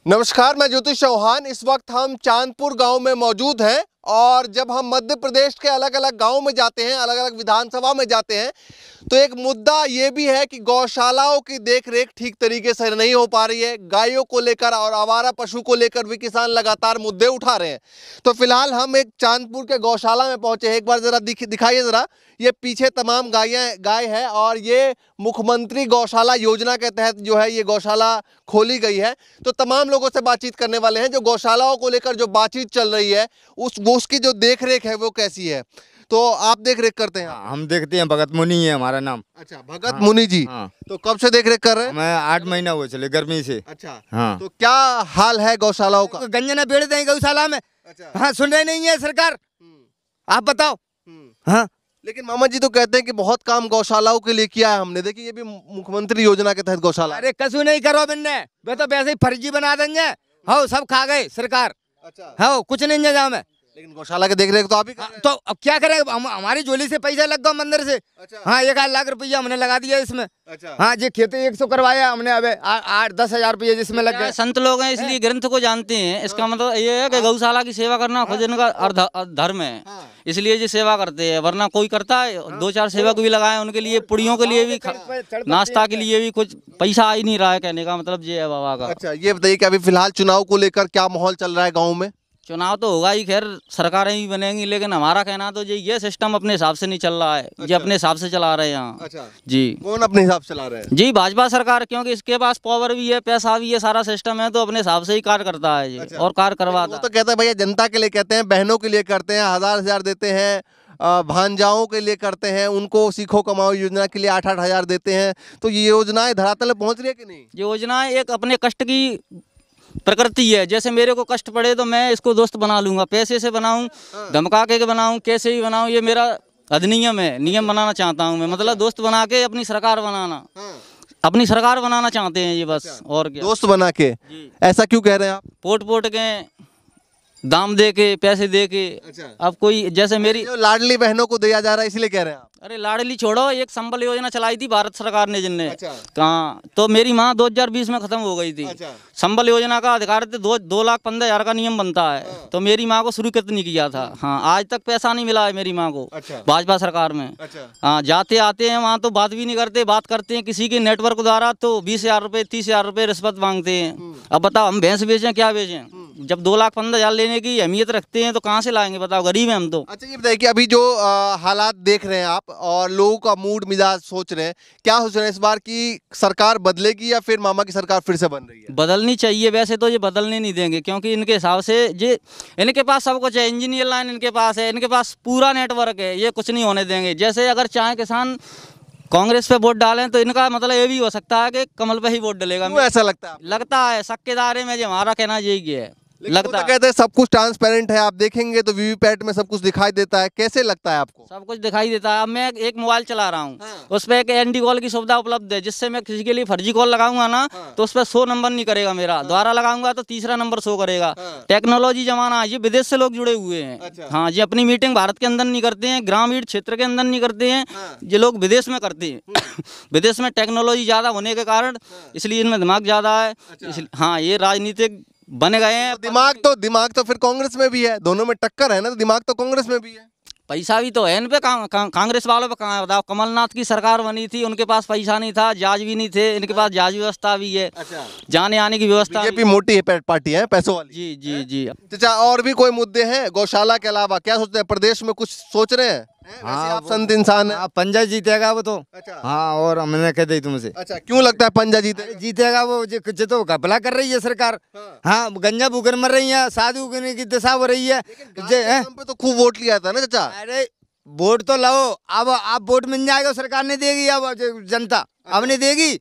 नमस्कार, मैं ज्योतिष चौहान। इस वक्त हम चांदपुर गांव में मौजूद हैं और जब हम मध्य प्रदेश के अलग अलग गांव में जाते हैं, अलग अलग विधानसभा में जाते हैं, तो एक मुद्दा ये भी है कि गौशालाओं की देखरेख ठीक तरीके से नहीं हो पा रही है। गायों को लेकर और आवारा पशु को लेकर भी किसान लगातार मुद्दे उठा रहे हैं। तो फिलहाल हम एक चांदपुर के गौशाला में पहुंचे हैं। एक बार जरा दिखाइए जरा, ये पीछे तमाम गाय है और ये मुख्यमंत्री गौशाला योजना के तहत जो है ये गौशाला खोली गई है। तो तमाम लोगों से बातचीत करने वाले हैं। जो गौशालाओं को लेकर जो बातचीत चल रही है उसकी जो देखरेख है वो कैसी है। तो आप देख रेख करते हैं? हम देखते हैं। भगत मुनि है हमारा नाम। अच्छा, भगत मुनि जी। हाँ। तो कब से देख रेख कर रहे हैं? मैं 8 महीना हुए चले गर्मी से। अच्छा। हाँ। तो क्या हाल है गौशालाओं का? गंजना बेड़ दें गौशाला में। अच्छा। हाँ, सुन रहे नहीं है सरकार। आप बताओ। हाँ, लेकिन मामा जी तो कहते हैं कि बहुत काम गौशालाओं के लिए किया है हमने। देखिए, ये भी मुख्यमंत्री योजना के तहत गौशाला। अरे कसू नहीं करो बिन्ने, वे तो वैसे ही फर्जी बना देंगे। हाँ, सब खा गए सरकार। अच्छा। हाँ, कुछ नहीं है जहाँ में। लेकिन गौशाला के देख रेख तो आप ही कर रहे हैं। तो अब क्या करें, हमारी झोली से पैसा लग गया मंदिर से। अच्छा। हाँ, 1 लाख रुपया हमने लगा दिया इसमें। अच्छा। हाँ जी, खेती 100 करवाया हमने, अब 8-10 हजार रुपये जिसमें लग गए। संत लोग हैं इसलिए ग्रंथ को जानते हैं। इसका मतलब ये है कि गौशाला की सेवा करना खुद इनका धर्म है, इसलिए ये सेवा करते हैं। वरना कोई करता है? 2-4 सेवक भी लगाए, उनके लिए पुड़ियों के लिए भी, नाश्ता के लिए भी कुछ पैसा आ ही नहीं रहा है। कहने का मतलब ये है बाबा का। अच्छा, ये बताइए कि अभी फिलहाल चुनाव को लेकर क्या माहौल चल रहा है गाँव में? चुनाव तो होगा ही, खैर सरकारें ही बनेंगी, लेकिन हमारा कहना तो ये सिस्टम अपने हिसाब से नहीं चल रहा है। ये अपने हिसाब से चला रहे हैं यहाँ। अच्छा जी। कौन अपने हिसाब से चला रहे हैं? जी, भाजपा सरकार, क्योंकि इसके पास पावर भी है, पैसा भी है, सारा सिस्टम है, तो अपने हिसाब से ही कार्य करता है ये। और कार्य करवाता है। तो कहता है भैया जनता के लिए करते हैं, बहनों के लिए करते हैं, 1000 देते हैं, भांजाओं के लिए करते हैं, उनको सीखो कमाओ योजना के लिए 8-8 हजार देते हैं। तो ये योजनाएं धरातल पहुंच रही है कि नहीं? योजनाएं एक अपने कष्ट की प्रकृति है। जैसे मेरे को कष्ट पड़े तो मैं इसको दोस्त बना लूंगा, पैसे से बनाऊं, धमका के बनाऊं, कैसे भी बनाऊं, ये मेरा अधिनियम है। नियम बनाना चाहता हूं मैं, मतलब दोस्त बना के अपनी सरकार बनाना, अपनी सरकार बनाना चाहते हैं ये बस। और क्या, दोस्त बना के? ऐसा क्यों कह रहे हैं आप? पोट के दाम दे के, पैसे दे के। अच्छा। अब कोई जैसे मेरी लाडली बहनों को दिया जा रहा है इसलिए कह रहे हैं आप? अरे लाडली छोड़ो, एक संबल योजना चलाई थी भारत सरकार ने जिनने। अच्छा। कहाँ, तो मेरी माँ 2020 में खत्म हो गई थी। अच्छा। संबल योजना का अधिकार 2,15,000 का नियम बनता है। हाँ। तो मेरी माँ को शुरू कितनी किया था। हाँ, आज तक पैसा नहीं मिला है मेरी माँ को। अच्छा। भाजपा सरकार में। अच्छा। हाँ, जाते आते हैं वहाँ तो बात भी नहीं करते, बात करते हैं किसी के नेटवर्क द्वारा तो 20,000 रुपये 30,000 रुपये रिश्वत मांगते हैं। अब बताओ, हम भैंस बेचें क्या बेचें? जब 2,15,000 लेने की अहमियत रखते हैं तो कहाँ से लाएंगे बताओ, गरीब हैं हम तो। अच्छा, ये बताइए कि अभी जो हालात देख रहे हैं आप और लोगों का मूड मिजाज सोच रहे हैं, क्या सोच रहे हैं इस बार की सरकार बदलेगी या फिर मामा की सरकार फिर से बन रही है? बदलनी चाहिए, वैसे तो ये बदलने नहीं देंगे, क्योंकि इनके हिसाब से ये, इनके पास सब कुछ है, इंजीनियर लाइन इनके पास है, इनके पास पूरा नेटवर्क है, ये कुछ नहीं होने देंगे। जैसे अगर चाहे किसान कांग्रेस पे वोट डालें तो इनका मतलब ये भी हो सकता है कि कमल पे ही वोट डलेगा। ऐसा लगता है सक्केदारे में जो हमारा कहना यही है। लगता है, कहते हैं सब कुछ ट्रांसपेरेंट है, आप देखेंगे तो वीवीपैट में सब कुछ दिखाई देता है। कैसे लगता है आपको? सब कुछ दिखाई देता है। अब मैं एक मोबाइल चला रहा हूँ। हाँ। उस पर एक एंटी कॉल की सुविधा उपलब्ध है, जिससे मैं किसी के लिए फर्जी कॉल लगाऊंगा ना। हाँ। तो उस पर 100 नंबर नहीं करेगा मेरा। हाँ। दोबारा लगाऊंगा तो तीसरा नंबर शो करेगा। हाँ। टेक्नोलॉजी जमाना, ये विदेश से लोग जुड़े हुए हैं। अच्छा। हाँ, ये अपनी मीटिंग भारत के अंदर नहीं करते हैं, ग्रामीण क्षेत्र के अंदर नहीं करते हैं। हाँ। ये लोग विदेश में करते हैं। विदेश में टेक्नोलॉजी ज्यादा होने के कारण इसलिए इनमें दिमाग ज्यादा है। हाँ, ये राजनीतिक बने गए हैं। दिमाग तो फिर कांग्रेस में भी है, दोनों में टक्कर है ना, तो दिमाग तो कांग्रेस में भी है। पैसा भी तो है इन पे। कांग्रेस वालों पे कहाँ है बताओ? कमलनाथ की सरकार बनी थी, उनके पास पैसा नहीं था, जहाज भी नहीं थे, इनके पास जहाज व्यवस्था भी है। अच्छा। जाने आने की व्यवस्था। बीजेपी मोटी है पार्टी है, पैसों वाली। जी जी जी। अच्छा, और भी कोई मुद्दे हैं गौशाला के अलावा? क्या सोचते हैं, प्रदेश में कुछ सोच रहे हैं? हाँ, आप संत इंसान है। पंजा जीतेगा वो तो। अच्छा। हाँ, और हमने कह दी तुमसे। अच्छा, क्यों लगता है पंजा जीतेगा वो? तो घपला कर रही है सरकार। हाँ, गंजा भूखर मर रही है, साधु की दशा हो रही है। तो खूब वोट लिया था ना चाचा। अरे वोट तो लो, अब आप वोट मिल जाएगा, सरकार ने देगी, अब जनता अब नहीं देगी।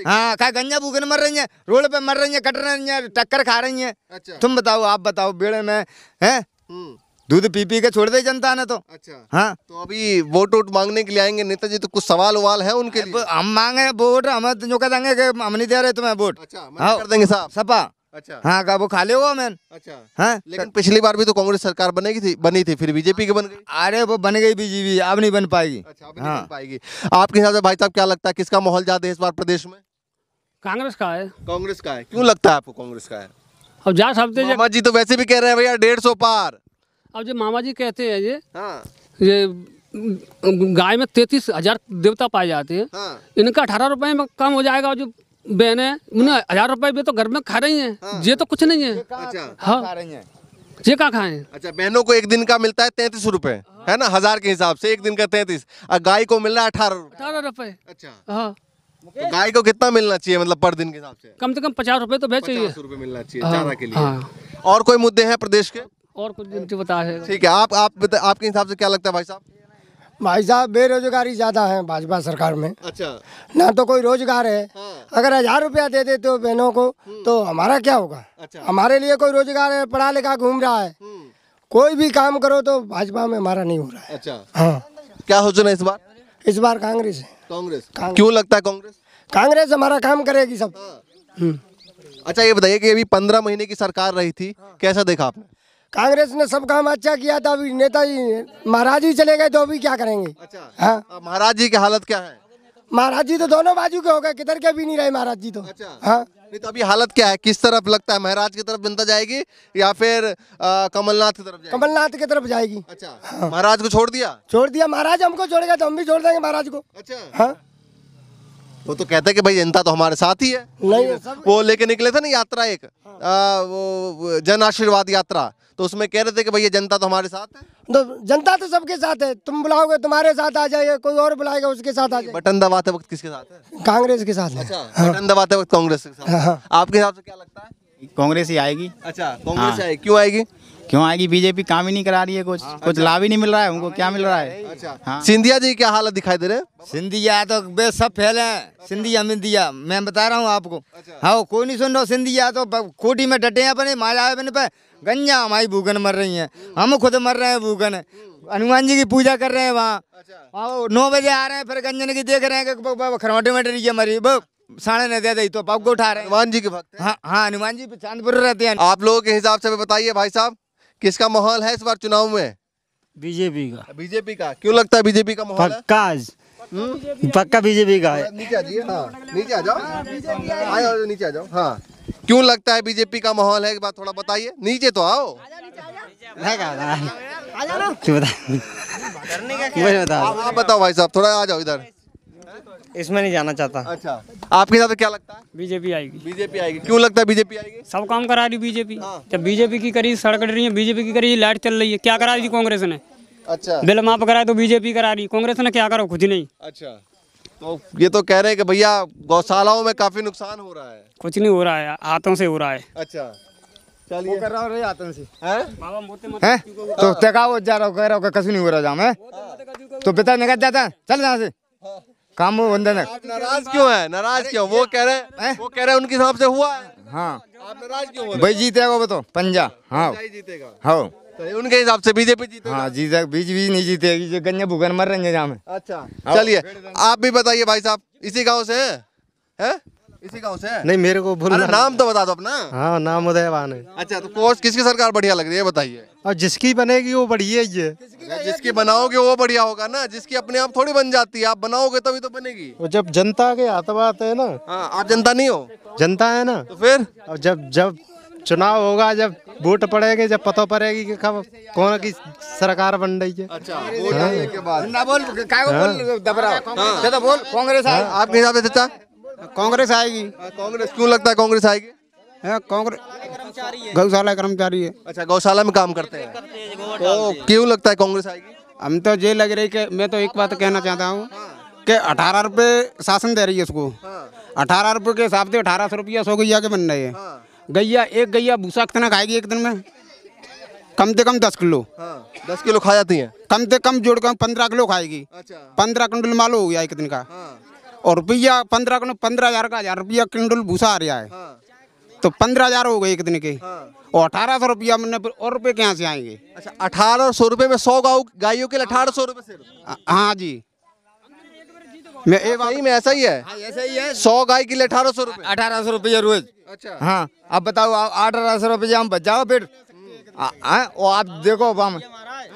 हाँ, क्या गंजा भूखर मर रही है, रोड पे मर रही है, कट रही है, टक्कर खा रही है। अच्छा। तुम बताओ, आप बताओ, बेड़े में है दूध पी के छोड़ दे जनता ने तो। अच्छा। हाँ, तो अभी वोट मांगने के लिए आएंगे नेताजी, तो कुछ सवाल उवाल है उनके लिए? हम मांगे वोट, हम जो कह देंगे कि हम नहीं दे रहे तुम्हें वोट। अच्छा, कर देंगे साहब सपा। अच्छा। हाँ, का वो खा ले हो मैन। अच्छा। हाँ, लेकिन पिछली बार भी तो कांग्रेस सरकार बनी थी, फिर बीजेपी की बन गई। अरे वो बन गई बीजेपी, अब नहीं बन पाएगी। अच्छा, अब नहीं बन पाएगी। आपके हिसाब से भाई साहब क्या लगता है, किसका माहौल ज्यादा है इस बार प्रदेश में? कांग्रेस का है। कांग्रेस का है? क्यों लगता है आपको कांग्रेस का है? अब जा सकते हैं। मामा जी तो वैसे भी कह रहे हैं भैया 150 पार। अब जो मामा जी कहते हैं हाँ। ये गाय में 33,000 देवता पाए जाते हैं। हाँ। इनका 18 रुपए में कम हो जाएगा। जो बहन है उन्हें 1000 रुपए भी तो घर में खा रही हैं। हाँ। ये तो कुछ नहीं है। अच्छा। हाँ, ये क्या खाएं। अच्छा, बहनों को एक दिन का मिलता है 33 रुपए, है ना, 1000 के हिसाब से एक दिन का 33, और गाय को मिल रहा है 18 रुपए। अच्छा। हाँ, तो गाय को कितना मिलना चाहिए, मतलब पर दिन के हिसाब से? कम से कम 50 रुपए तो चाहिए। 50 रुपए मिलना चाहिए हाँ, चारा के लिए। हाँ। और कोई मुद्दे हैं प्रदेश के? और कुछ दिन से बता है। ठीक है, आपके हिसाब से क्या लगता है भाई साहब? भाई साहब बेरोजगारी ज्यादा है भाजपा सरकार में। अच्छा। ना तो कोई रोजगार है। हाँ। अगर 1000 रुपया दे देते हो बहनों को तो हमारा क्या होगा। अच्छा। हमारे लिए कोई रोजगार है, पढ़ा लिखा घूम रहा है, कोई भी काम करो तो भाजपा में हमारा नहीं हो रहा है। अच्छा। हाँ, क्या सोचना इस बार? इस बार कांग्रेस है। कांग्रेस। क्यों लगता है कांग्रेस? कांग्रेस हमारा काम करेगी सब। अच्छा, ये बताइए कि अभी 15 महीने की सरकार रही थी, कैसा देखा आपने? कांग्रेस ने सब काम अच्छा किया था। अभी नेताजी महाराज जी चले गए तो अभी क्या करेंगे। अच्छा। हाँ, महाराज जी की हालत क्या है? महाराज जी तो दोनों बाजू के हो गए, किधर के भी नहीं रहे महाराज जी तो। अच्छा। हाँ, नहीं तो अभी हालत क्या है, किस तरफ लगता है, महाराज की तरफ जनता जाएगी या फिर कमलनाथ की तरफ जाएगी? कमलनाथ की तरफ जाएगी। अच्छा। महाराज को छोड़ दिया? छोड़ दिया। महाराज हमको छोड़ गए तो हम भी छोड़ देंगे महाराज को। अच्छा। हाँ, वो तो कहते हैं कि भाई जनता तो हमारे साथ ही है। नहीं वो लेके निकले थे ना यात्रा एक, वो जन आशीर्वाद यात्रा, तो उसमें कह रहे थे कि भैया जनता तो हमारे साथ है। तो जनता तो सबके साथ है। तुम बुलाओगे तुम्हारे साथ आ जाएगा, कोई और बुलाएगा उसके साथ आ जाएगा। बटन दबाते वक्त किसके साथ है? कांग्रेस के साथ है। अच्छा। बटन दबाते वक्त कांग्रेस के साथ। हाँ। आपके हिसाब से क्या लगता है? कांग्रेस ही आएगी। अच्छा, कांग्रेस आएगी। क्यों आएगी? क्यों आएगी? बीजेपी काम ही नहीं करा रही है, कुछ लाभ ही नहीं मिल रहा है उनको। क्या मिल रहा है? अच्छा। हाँ। सिंधिया जी क्या हालत दिखाई दे रहे हैं? सिंधिया तो बे सब फैले हैं। सिंधिया मिंधिया मैं बता रहा हूँ आपको। हाँ, कोई नहीं सुन रहा। सिंधिया तो कोटी में डटे हैं अपने माया अपने पे। गंजा हमारी भूखन मर रही हैं, हम खुद मर रहे हैं भूखन। हनुमान जी की पूजा कर रहे हैं वहाँ। 9 बजे आ रहे हैं, फिर गंजन की देख रहे हैं कि खरवाटे में डरी है मरी। 9:30 दे दी तो पाप को उठा रहे हैं। हनुमान जी के भक्त हैं? हाँ हाँ, हनुमान जी चांदपुर रहते हैं। आप लोगों के हिसाब से बताइए भाई साहब, किसका माहौल है इस बार चुनाव में? बीजेपी का। बीजेपी का। क्यों लगता है बीजेपी का माहौल है? पक्का बीजेपी का है। नीचे आ जाइए। हाँ, नीचे आ जाओ। आओ, नीचे आ जाओ। हाँ, क्यों लगता है बीजेपी का माहौल है, एक बात थोड़ा बताइए। नीचे तो आओ। आप बताओ भाई साहब, थोड़ा आ जाओ इधर। इसमें नहीं जाना चाहता। अच्छा, आपके हिसाब से क्या लगता है? बीजेपी आएगी। बीजेपी आएगी। क्यों लगता है बीजेपी आएगी? सब काम करा रही बीजेपी। जब बीजेपी की करी सड़क कट रही है, बीजेपी की करी लाइट चल रही है। क्या करा रही कांग्रेस ने? अच्छा। बिल माफ कराए तो बीजेपी करा रही, कांग्रेस ने क्या करा? कुछ नहीं। अच्छा, तो ये तो कह रहे हैं कि भैया गौशालाओं में काफी नुकसान हो रहा है। कुछ नहीं हो रहा है, हाथों से हो रहा है। अच्छा, चलिए। कर रहा हूँ हाथों से। हैं? हैं? तो तका वो जा रहा हूँ, कह रहा हूँ कसू नहीं हो रहा जाम है तो पिता निकल जाता। चल यहाँ से काम वो बंदे ने। आप नाराज क्यों है? नाराज क्यों? वो कह रहे हैं उनके हिसाब से हुआ है। हाँ, आप नाराज क्यों हो रहे? भाई जीतेगा वो तो पंजा। हाँ जीतेगा। हाँ तो उनके हिसाब से बीजेपी जीतेगा। हाँ, जीतेगा। बीजेपी नहीं जीतेगी, जो गन्ने भूखन मर रहे हैं जहाँ में। अच्छा, चलिए आप भी बताइए भाई साहब, इसी गांव से हैं? इसी गांव से हैं? नहीं, मेरे को भूल। अरे नाम तो बता दो अपना। हाँ, नाम उदयवान है। अच्छा, तो कोर्स किसकी सरकार बढ़िया लग रही है बताइए? और जिसकी बनेगी वो बढ़िया ही है। जिसकी बनाओगे वो बढ़िया होगा ना, जिसकी अपने आप थोड़ी बन जाती है, आप बनाओगे तभी तो बनेगी। वो जब जनता के हाथ बात है ना। हाँ, आप जनता नहीं हो। जनता है ना, तो फिर और जब चुनाव होगा, जब वोट पड़ेगी, जब पता पड़ेगी कि कब कौन की सरकार बन रही है। अच्छा, वोट आने के बाद। ना बोल काय बोल दबरा तो बोल कांग्रेस आए। आपके हिसाब से चाचा? कांग्रेस आएगी। कांग्रेस। क्यों लगता है कांग्रेस आएगी? कांग्रेस गौशाला कर्मचारी है। अच्छा, गौशाला में काम करते हैं, तो क्यों लगता है कांग्रेस आएगी? हम तो ये लग रही कि मैं तो एक बात कहना चाहता हूँ कि 18 रुपये शासन दे रही है उसको। 18 रुपये के हिसाब से 1800 रुपया 100 गैया के बन रहे हैं। गैया एक गैया भूसा कितना खाएगी एक दिन में? कम से कम 10 किलो। 10 किलो खा जाती हैं। कम से कम जोड़ कर 15 किलो खाएगी। अच्छा। 15 क्विंटल मालूम हो गया एक दिन का। और रुपया 15,000 का 1000 रुपया क्विंटल भूसा आ रहा है। तो 15,000 हो गए एक दिन के। और 1800 रुपया मैंने और रुपये कहाँ से आएंगे? अच्छा, 1800 रुपये में 100 गायों के लिए 1800 रुपये सिर्फ? हाँ जी, मैं एक सही में ऐसा ही है? ऐसा ही है। 100 गाय के लिए 1800 रुपये। 1800 रुपया रोज। अच्छा। हाँ, अब बताओ 1800 रुपया हम बच जाओ फिर। और आप देखो हम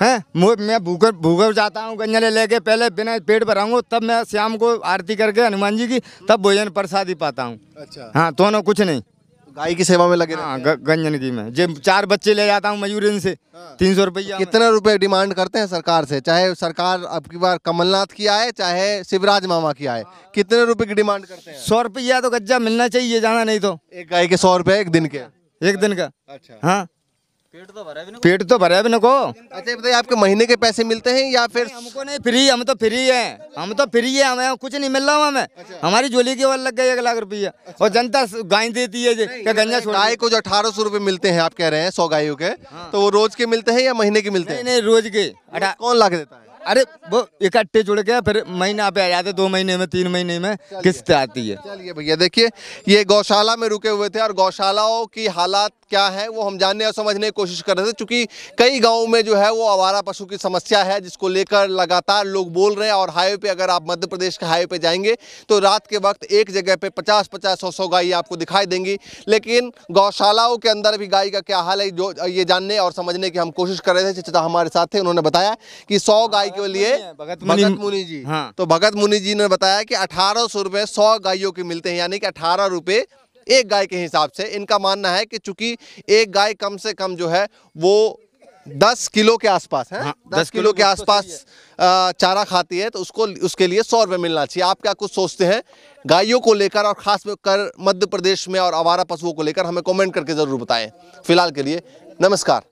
हैं, मैं भूखर जाता हूँ गंजले लेके, पहले बिना पेट भराऊंगा तब मैं शाम को आरती करके हनुमान जी की तब भोजन प्रसादी पाता हूँ। अच्छा। हाँ, तो ना कुछ नहीं। गाय की सेवा में लगे रहते हाँ गंजन की मैं जे 4 बच्चे ले जाता हूँ मजूरन से 300 रुपया। कितना रुपए डिमांड करते हैं सरकार से? चाहे सरकार अब की बार कमलनाथ की आए चाहे शिवराज मामा की आए, कितने रुपए की डिमांड करते हैं? 100 रुपया तो गज्जा मिलना चाहिए, जाना नहीं तो। एक गाय के 100 रुपए एक दिन के? एक दिन का। अच्छा। हाँ पेट तो भरा भी ना। पेट तो भरे भी नको। अच्छा, ये बताइए आपके महीने के पैसे मिलते हैं या फिर? हमको नहीं, फ्री, हम तो फ्री है, हम तो फ्री है, हमें कुछ नहीं मिल रहा हमें। हमारी झोली के बल लग गई 1 लाख रुपया और जनता गाय देती है क्या गंजा छोड़। गाय को जो 1800 रुपए मिलते हैं आप कह रहे हैं 100 गायों के, तो वो रोज के मिलते हैं या महीने के मिलते हैं? नहीं रोज के। कौन ला के देता है? अरे वो इकट्ठे जुड़ के फिर महीना पे आ जाते, 2 महीने में 3 महीने में किस्त आती है। चलिए भैया, देखिए ये गौशाला में रुके हुए थे और गौशालाओं की हालात क्या है वो हम जानने और समझने की कोशिश कर रहे थे, क्योंकि कई गांवों में जो है वो आवारा पशु की समस्या है जिसको लेकर लगातार लोग बोल रहे हैं। और हाईवे पे अगर आप मध्य प्रदेश के हाईवे पे जाएंगे तो रात के वक्त एक जगह पे 50-50, 100-100 गाय आपको दिखाई देंगी। लेकिन गौशालाओं के अंदर भी गाय का क्या हाल है जो ये जानने और समझने की हम कोशिश कर रहे थे। चाचा हमारे साथ थे, उन्होंने बताया कि 100 गाय के लिए भगत मुनि जी, हाँ। तो भगत मुनि जी ने बताया कि 1800 रुपए 100 गायों के मिलते हैं, यानी कि 18 रुपए एक गाय के हिसाब से। इनका मानना है कि चूंकि एक गाय कम से कम जो है वो 10 किलो के आसपास है, 10 किलो के आसपास चारा खाती है, तो उसके लिए 100 रुपए मिलना चाहिए। आप क्या कुछ सोचते हैं गायों को लेकर और खास कर मध्य प्रदेश में और आवारा पशुओं को लेकर? हमें कमेंट करके जरूर बताएं। फिलहाल के लिए नमस्कार।